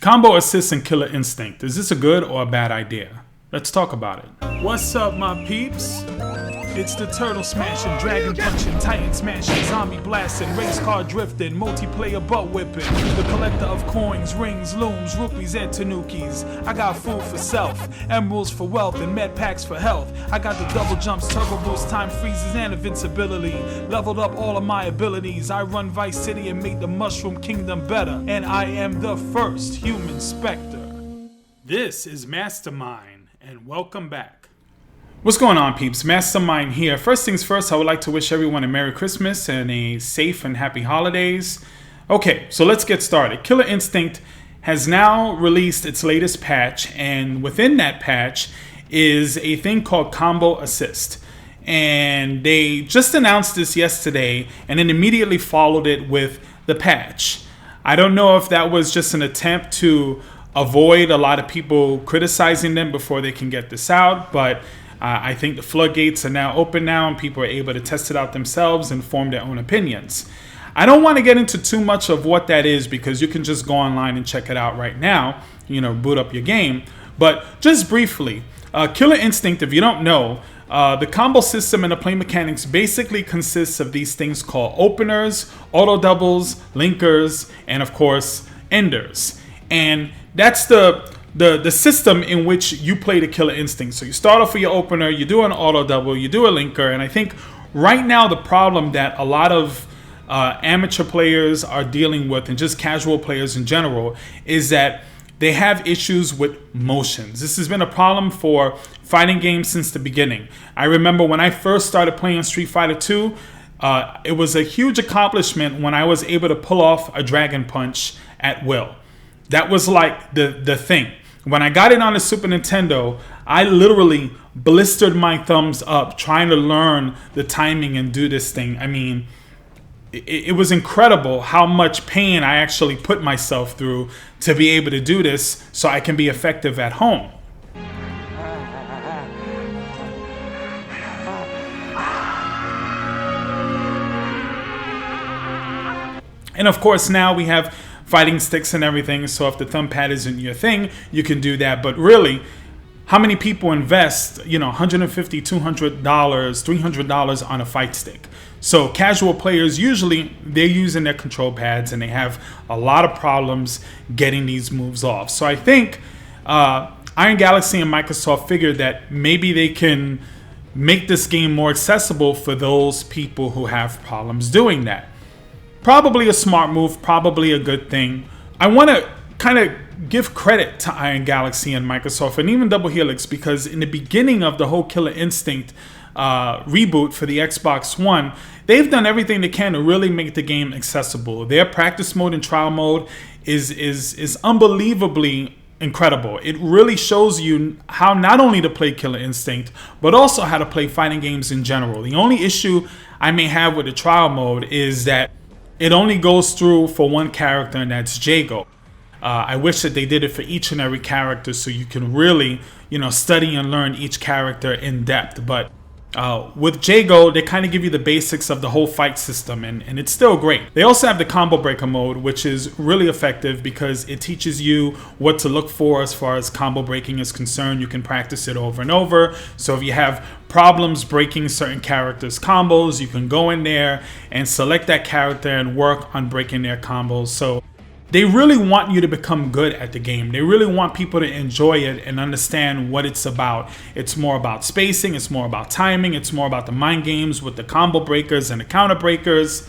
Combo assist and killer instinct. Is this a good or a bad idea? Let's talk about it. What's up, my peeps? It's the turtle smashing, dragon punching, titan smashing, zombie blasting, race car drifting, multiplayer butt whipping, the collector of coins, rings, looms, rupees, and tanukis. I got food for self, emeralds for wealth, and med packs for health. I got the double jumps, turbo boost, time freezes, and invincibility. Leveled up all of my abilities. I run Vice City and make the Mushroom Kingdom better. And I am the first human Spectre. This is Mastermind, and welcome back. What's going on, peeps? Mastermind here. First things first, I would like to wish everyone a Merry Christmas and a safe and happy holidays. Okay, so let's get started. Killer Instinct has now released its latest patch, and within that patch is a thing called Combo Assist. And they just announced this yesterday and then immediately followed it with the patch. I don't know if that was just an attempt to avoid a lot of people criticizing them before they can get this out, but I think the floodgates are now open now and people are able to test it out themselves and form their own opinions. I don't want to get into too much of what that is because you can just go online and check it out right now, boot up your game. But just briefly, Killer Instinct, if you don't know, the combo system and the play mechanics basically consists of these things called openers, auto doubles, linkers, and of course, enders. And that's the system in which you play the Killer Instinct. So you start off with your opener, you do an auto double, you do a linker, and I think right now the problem that a lot of amateur players are dealing with, and just casual players in general, is that they have issues with motions. This has been a problem for fighting games since the beginning. I remember when I first started playing Street Fighter 2, it was a huge accomplishment when I was able to pull off a dragon punch at will. That was like the thing. When I got it on the Super Nintendo, I literally blistered my thumbs up trying to learn the timing and do this thing. I mean, it was incredible how much pain I actually put myself through to be able to do this so I can be effective at home. And of course, now we have fighting sticks and everything, so if the thumb pad isn't your thing, you can do that. But really, how many people invest, $150, $200, $300 on a fight stick? So casual players, usually they're using their control pads and they have a lot of problems getting these moves off. So I think Iron Galaxy and Microsoft figured that maybe they can make this game more accessible for those people who have problems doing that. Probably a smart move, probably a good thing. I want to kind of give credit to Iron Galaxy and Microsoft and even Double Helix, because in the beginning of the whole Killer Instinct reboot for the Xbox One, they've done everything they can to really make the game accessible. Their practice mode and trial mode is unbelievably incredible. It really shows you how not only to play Killer Instinct, but also how to play fighting games in general. The only issue I may have with the trial mode is that it only goes through for one character, and that's Jago. I wish that they did it for each and every character so you can really, study and learn each character in depth. But with Jago, they kind of give you the basics of the whole fight system, and it's still great. They also have the combo breaker mode, which is really effective because it teaches you what to look for as far as combo breaking is concerned. You can practice it over and over. So if you have problems breaking certain characters' combos, you can go in there and select that character and work on breaking their combos. So they really want you to become good at the game. They really want people to enjoy it and understand what it's about. It's more about spacing, it's more about timing, it's more about the mind games with the combo breakers and the counter breakers.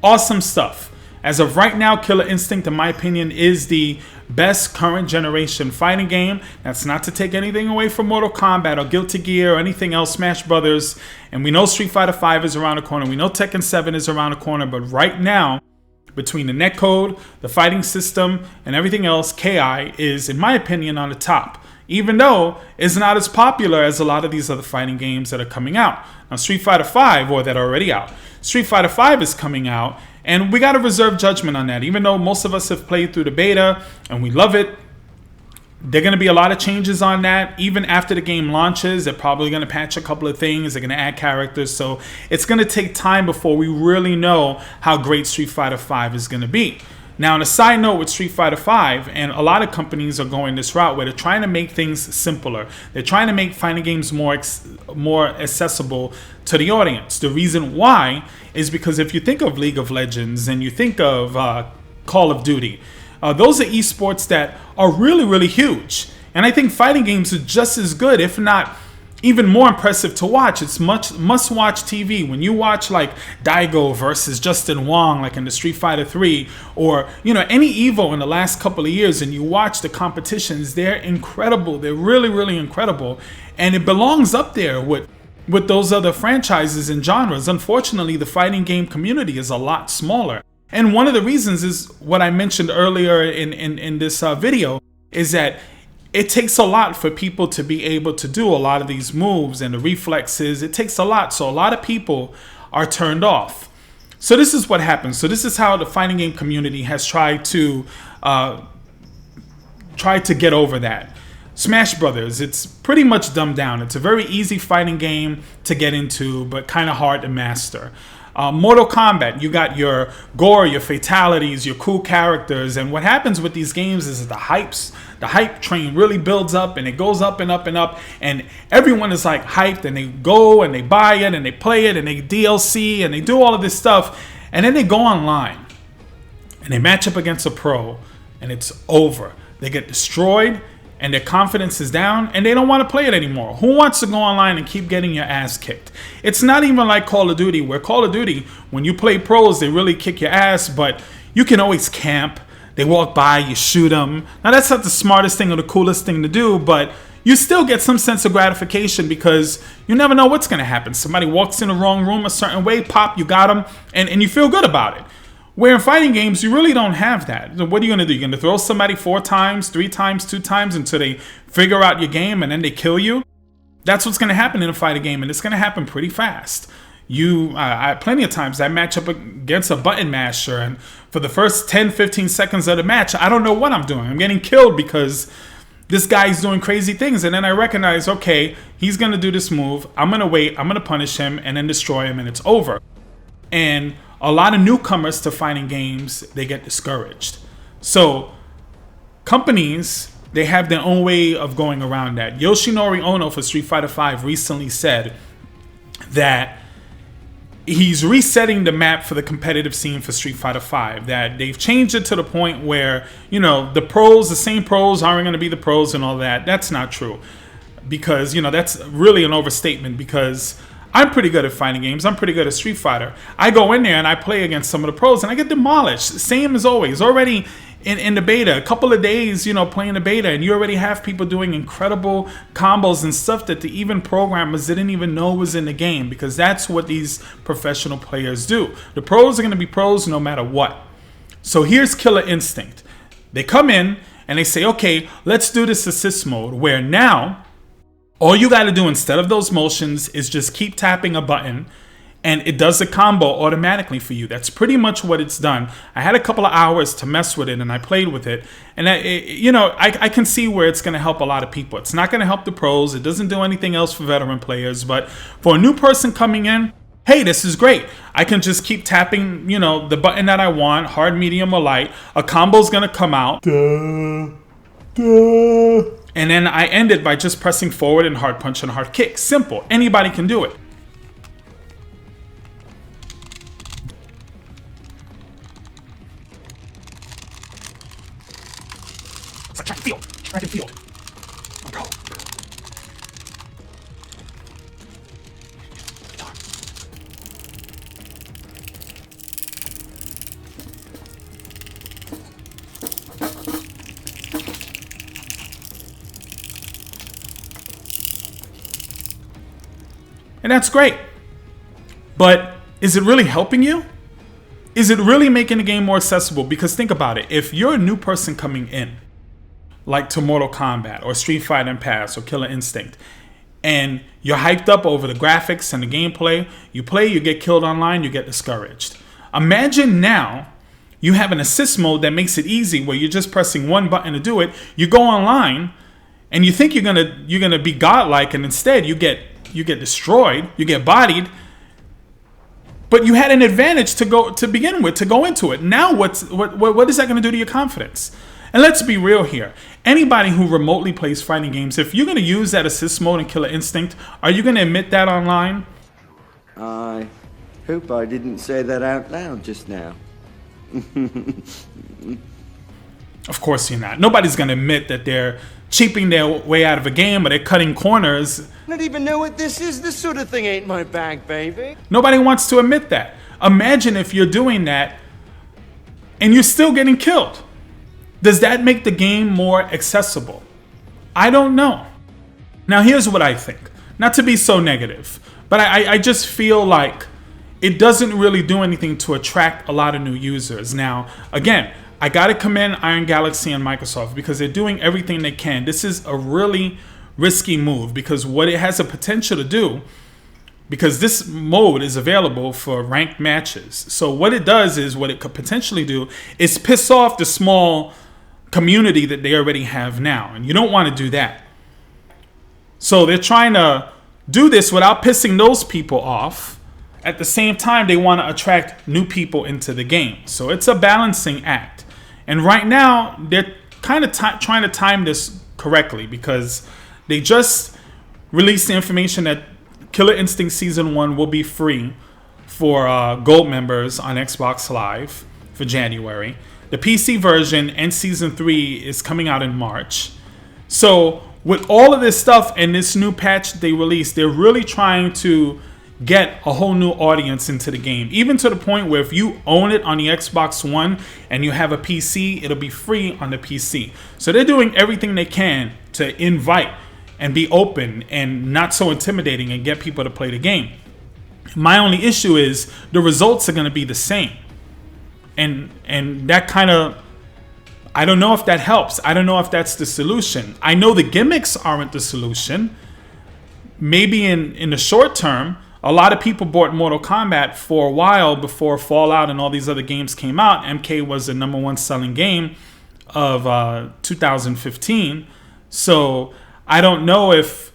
Awesome stuff. As of right now, Killer Instinct, in my opinion, is the best current generation fighting game. That's not to take anything away from Mortal Kombat or Guilty Gear or anything else, Smash Brothers. And we know Street Fighter 5 is around the corner. We know Tekken 7 is around the corner. But right now, between the netcode, the fighting system, and everything else, KI is, in my opinion, on the top. Even though it's not as popular as a lot of these other fighting games that are coming out. Now, Street Fighter 5, or that are already out. Street Fighter 5 is coming out, and we got to reserve judgment on that. Even though most of us have played through the beta, and we love it, there are going to be a lot of changes on that. Even after the game launches, they're probably going to patch a couple of things. They're going to add characters. So it's going to take time before we really know how great Street Fighter V is going to be. Now, on a side note with Street Fighter V, and a lot of companies are going this route where they're trying to make things simpler. They're trying to make fighting games more accessible to the audience. The reason why is because if you think of League of Legends and you think of Call of Duty, those are esports that are really, really huge. And I think fighting games are just as good, if not even more impressive to watch. It's must-watch TV. When you watch like Daigo versus Justin Wong, like in the Street Fighter 3, or any Evo in the last couple of years, and you watch the competitions, they're incredible. They're really, really incredible, and it belongs up there with those other franchises and genres. Unfortunately, the fighting game community is a lot smaller, and one of the reasons is what I mentioned earlier in this video, is that it takes a lot for people to be able to do a lot of these moves and the reflexes. It takes a lot. So a lot of people are turned off. So this is what happens. So this is how the fighting game community has tried to get over that. Smash Brothers, it's pretty much dumbed down. It's a very easy fighting game to get into, but kind of hard to master. Mortal Kombat, you got your gore, your fatalities, your cool characters, and what happens with these games is that the hype train really builds up, and it goes up and up and up, and everyone is like hyped, and they go and they buy it and they play it and they DLC and they do all of this stuff, and then they go online and they match up against a pro, and it's over. They get destroyed, and their confidence is down, and they don't want to play it anymore. Who wants to go online and keep getting your ass kicked? It's not even like Call of Duty, where Call of Duty, when you play pros, they really kick your ass, but you can always camp. They walk by, you shoot them. Now, that's not the smartest thing or the coolest thing to do, but you still get some sense of gratification because you never know what's going to happen. Somebody walks in the wrong room a certain way, pop, you got them, and you feel good about it. Where in fighting games, you really don't have that. What are you going to do? You're going to throw somebody 4 times, 3 times, 2 times until they figure out your game and then they kill you? That's what's going to happen in a fighting game, and it's going to happen pretty fast. Plenty of times I match up against a button masher, and for the first 10, 15 seconds of the match, I don't know what I'm doing. I'm getting killed because this guy's doing crazy things, and then I recognize, okay, he's going to do this move. I'm going to wait. I'm going to punish him and then destroy him, and it's over. And a lot of newcomers to fighting games, they get discouraged. So companies, they have their own way of going around that. Yoshinori Ono for Street Fighter V recently said that he's resetting the map for the competitive scene for Street Fighter V, that they've changed it to the point where, the same pros aren't going to be the pros and all that. That's not true, because, that's really an overstatement, because I'm pretty good at fighting games. I'm pretty good at Street Fighter. I go in there and I play against some of the pros and I get demolished. Same as always. Already in the beta, a couple of days, playing the beta, and you already have people doing incredible combos and stuff that the even programmers didn't even know was in the game, because that's what these professional players do. The pros are going to be pros no matter what. So here's Killer Instinct. They come in and they say, okay, let's do this assist mode, where now all you got to do instead of those motions is just keep tapping a button and it does the combo automatically for you. That's pretty much what it's done. I had a couple of hours to mess with it and I played with it. And I can see where it's going to help a lot of people. It's not going to help the pros. It doesn't do anything else for veteran players. But for a new person coming in, hey, this is great. I can just keep tapping, the button that I want, hard, medium, or light. A combo's going to come out. And then I end it by just pressing forward and hard punch and hard kick. Simple. Anybody can do it. It's like track and field. Oh, go. And that's great. But is it really helping you? Is it really making the game more accessible? Because think about it. If you're a new person coming in, like to Mortal Kombat or Street Fighter and Pass or Killer Instinct, and you're hyped up over the graphics and the gameplay, you play, you get killed online, you get discouraged. Imagine now you have an assist mode that makes it easy, where you're just pressing one button to do it. You go online and you think you're gonna be godlike, and instead you get destroyed, you get bodied. But you had an advantage to begin with, to go into it. Now what is that going to do to your confidence? And let's be real here. Anybody who remotely plays fighting games, if you're going to use that assist mode in Killer Instinct, are you going to admit that online? I hope I didn't say that out loud just now. Of course you're not. Nobody's going to admit that they're cheaping their way out of a game or they're cutting corners. I don't even know what this is. This sort of thing ain't my bag, baby. Nobody wants to admit that. Imagine if you're doing that and you're still getting killed. Does that make the game more accessible? I don't know. Now here's what I think. Not to be so negative, but I just feel like it doesn't really do anything to attract a lot of new users. Now, again, I gotta commend Iron Galaxy and Microsoft because they're doing everything they can. This is a really risky move because what it has a potential to do, because this mode is available for ranked matches. So what it does is, what it could potentially do is piss off the small community that they already have now. And you don't want to do that. So they're trying to do this without pissing those people off. At the same time, they want to attract new people into the game. So it's a balancing act. And right now, they're kind of trying to time this correctly because they just released the information that Killer Instinct Season 1 will be free for Gold members on Xbox Live for January. The PC version and Season 3 is coming out in March. So with all of this stuff and this new patch they released, they're really trying to get a whole new audience into the game, even to the point where if you own it on the Xbox One and you have a PC, it'll be free on the PC. So they're doing everything they can to invite and be open and not so intimidating and get people to play the game. My only issue is the results are going to be the same, and that kind of, I don't know if that helps. I don't know if that's the solution. I know the gimmicks aren't the solution. Maybe in the short term, a lot of people bought Mortal Kombat for a while before Fallout and all these other games came out. MK was the #1 selling game of 2015. So I don't know if,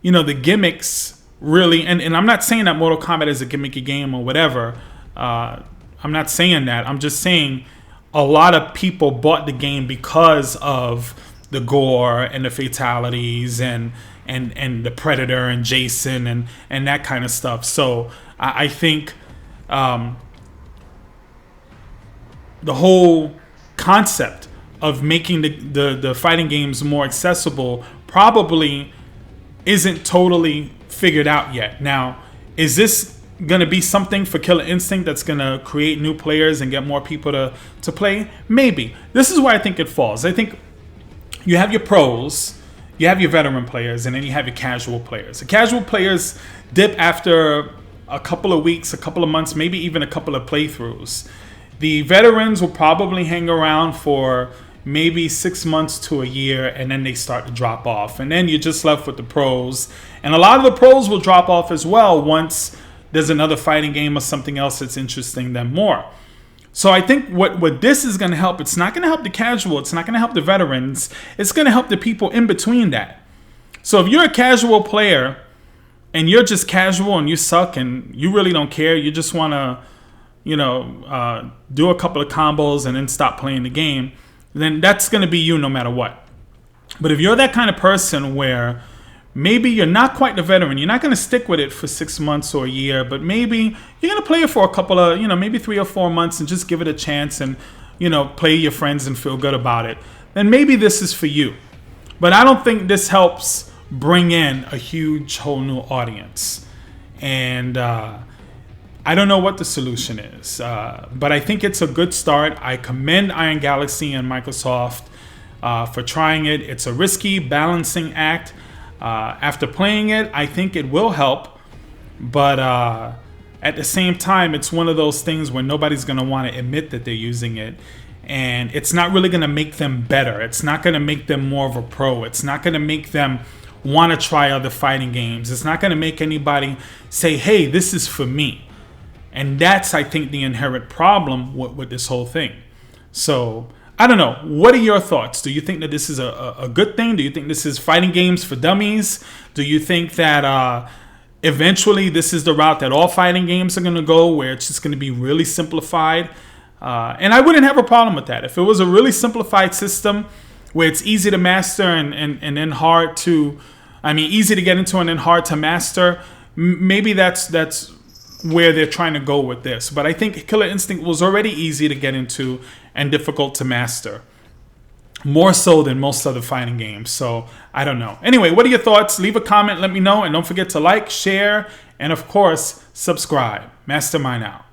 the gimmicks really, and I'm not saying that Mortal Kombat is a gimmicky game or whatever. I'm not saying that. I'm just saying a lot of people bought the game because of the gore and the fatalities and the Predator and Jason and that kind of stuff. So I think the whole concept of making the fighting games more accessible probably isn't totally figured out yet. Now, is this going to be something for Killer Instinct that's going to create new players and get more people to play? Maybe. This is where I think it falls. I think you have your pros, you have your veteran players, and then you have your casual players. The casual players dip after a couple of weeks, a couple of months, maybe even a couple of playthroughs. The veterans will probably hang around for maybe 6 months to a year, and then they start to drop off. And then you're just left with the pros. And a lot of the pros will drop off as well once there's another fighting game or something else that's interesting them more. So I think what this is going to help, it's not going to help the casual, it's not going to help the veterans, it's going to help the people in between that. So if you're a casual player and you're just casual and you suck and you really don't care, you just want to, do a couple of combos and then stop playing the game, then that's going to be you no matter what. But if you're that kind of person where maybe you're not quite the veteran, you're not going to stick with it for 6 months or a year, but maybe you're going to play it for a couple of, maybe 3 or 4 months and just give it a chance and, play your friends and feel good about it, then maybe this is for you. But I don't think this helps bring in a huge whole new audience. And I don't know what the solution is, but I think it's a good start. I commend Iron Galaxy and Microsoft for trying it. It's a risky balancing act. After playing it, I think it will help, but at the same time, it's one of those things where nobody's going to want to admit that they're using it, and it's not really going to make them better. It's not going to make them more of a pro. It's not going to make them want to try other fighting games. It's not going to make anybody say, hey, this is for me. And that's, I think, the inherent problem with this whole thing. So I don't know. What are your thoughts? Do you think that this is a good thing? Do you think this is fighting games for dummies? Do you think that eventually this is the route that all fighting games are going to go, where it's just going to be really simplified. And I wouldn't have a problem with that. If it was a really simplified system where it's easy to master and then hard to, easy to get into and then hard to master, maybe that's where they're trying to go with this. But I think Killer Instinct was already easy to get into and difficult to master, more so than most other fighting games. So I don't know. Anyway, what are your thoughts? Leave a comment, let me know, and don't forget to like, share, and of course, subscribe. Mastermind out.